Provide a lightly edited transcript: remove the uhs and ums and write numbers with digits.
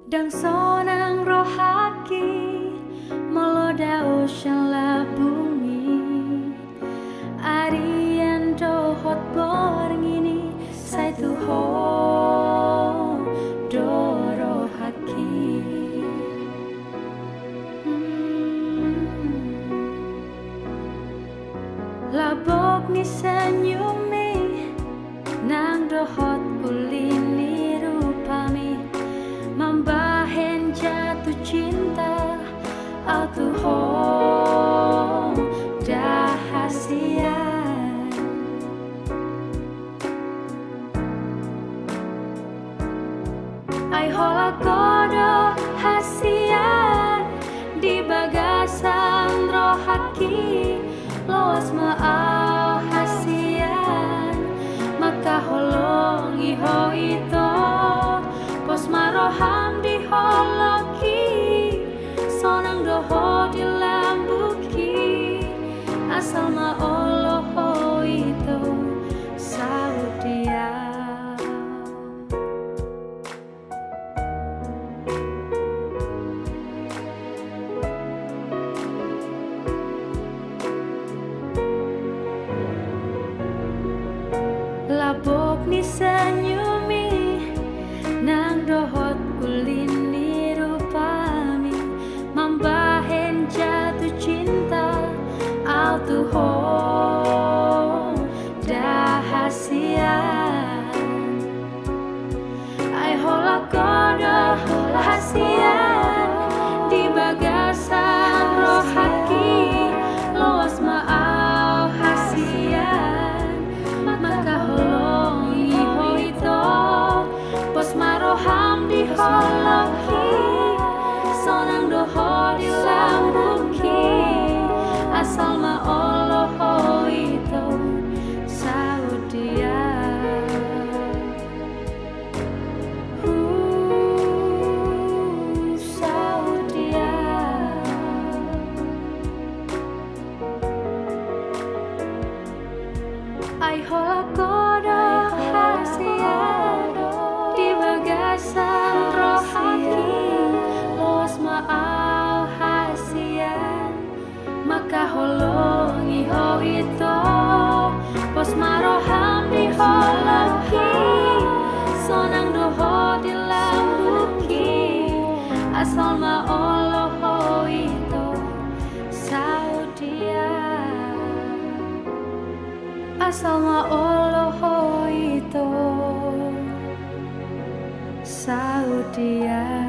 Dan sonang rohaki meloda ocean labungi Arian dohot boreng ini sai tu ho do rohaki Labok ni senyumi nang dohot ulini rupami Mambahen jatuh cinta Autu hong dahasian Ai hola kodo hasian Di bagasan rohaki Loas maau hasian Maka holong iho ito Pos maroham di holoki Sonang doho di lambuki Asal ma oloho itu Saudia Labok ni senyumi Nang dohot ulini rupami Mambahen jatuh cinta Autu hong dahasian Ai hola kodo hasian Di bagasan rohaki Loas maau hasian Maka holong iho ito Pos maroham di holoki Sonang doho di lambuki Asal ma oloho itu Saudia Saudia Ai hola kodo hasian Di bagasan rohaki Loas maau hasian Maka holong iho ito Pos maroham di holoki Sonang doho di lambuki Asal ma oloho itu Saudia Asal ma oloho itu Saudia